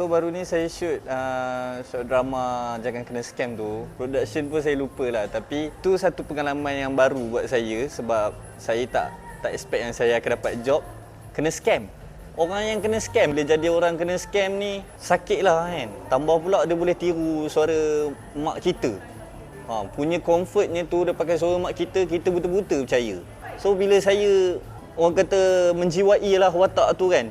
So baru ni saya shoot short drama Jangan Kena Scam tu. Production pun saya lupa lah, tapi tu satu pengalaman yang baru buat saya sebab saya tak expect yang saya akan dapat job kena scam. Orang yang kena scam, dia jadi orang kena scam ni sakit lah kan. Tambah pula dia boleh tiru suara mak kita. Punya comfortnya tu dia pakai suara mak kita betul-betul percaya. So bila saya orang kata menjiwai lah watak tu kan,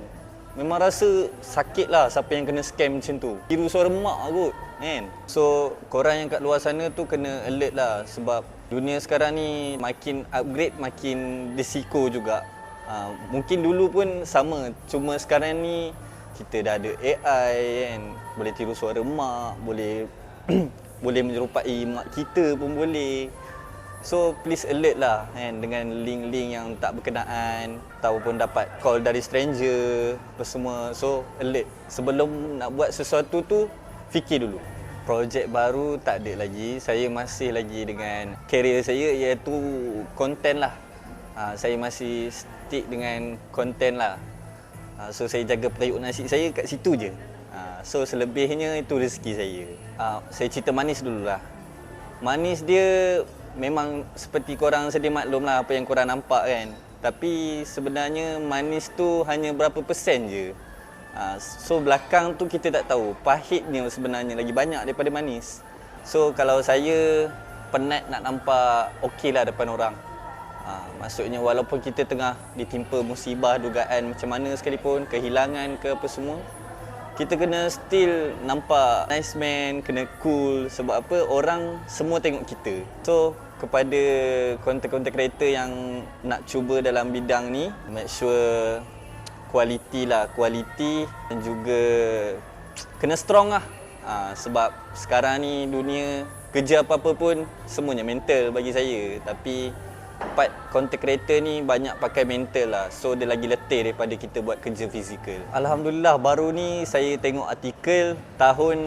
memang rasa sakit lah siapa yang kena scam macam tu. Tiru suara mak kot kan. So korang yang kat luar sana tu kena alert lah sebab dunia sekarang ni makin upgrade, makin risiko juga. Mungkin dulu pun sama, cuma sekarang ni kita dah ada AI kan. Boleh tiru suara mak, boleh boleh menyerupai mak kita pun boleh. So please alert lah kan, dengan link-link yang tak berkenaan ataupun dapat call dari stranger apa semua. So alert. Sebelum nak buat sesuatu tu fikir dulu. Projek baru tak ada lagi. Saya masih lagi dengan career saya iaitu content lah. Saya masih stick dengan content lah. So saya jaga periuk nasi saya kat situ je. So selebihnya itu rezeki saya. Saya cerita manis dululah. Manis dia memang seperti korang sedia maklum lah apa yang korang nampak kan. Tapi sebenarnya manis tu hanya berapa persen je. So belakang tu kita tak tahu. Pahitnya sebenarnya lagi banyak daripada manis. So kalau saya penat nak nampak okey lah depan orang. Maksudnya walaupun kita tengah ditimpa musibah, dugaan macam mana sekalipun, kehilangan ke apa semua, kita kena still nampak nice man, kena cool. Sebab apa? Orang semua tengok kita. So kepada content creator yang nak cuba dalam bidang ni, make sure quality lah, quality dan juga kena strong lah. Sebab sekarang ni dunia kerja apa-apa pun semuanya mental bagi saya. Tapi part content creator ni banyak pakai mental lah. So dia lagi letih daripada kita buat kerja fizikal. Alhamdulillah baru ni saya tengok artikel tahun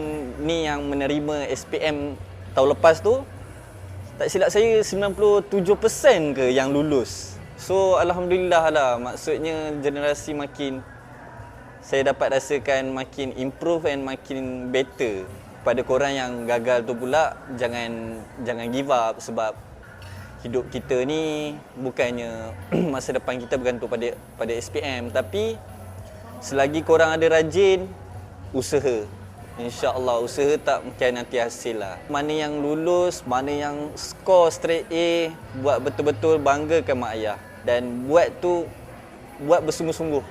ni yang menerima SPM tahun lepas tu, tak silap saya 97% ke yang lulus. So alhamdulillah lah, maksudnya generasi makin, saya dapat rasakan makin improve and makin better. Pada korang yang gagal tu pula, jangan give up sebab hidup kita ni bukannya masa depan kita bergantung pada SPM, tapi selagi korang ada rajin, usaha, InsyaAllah usaha tak mengkhianati hasil lah. Mana yang lulus, mana yang skor straight A, buat betul-betul banggakan mak ayah. Dan buat tu, buat bersungguh-sungguh.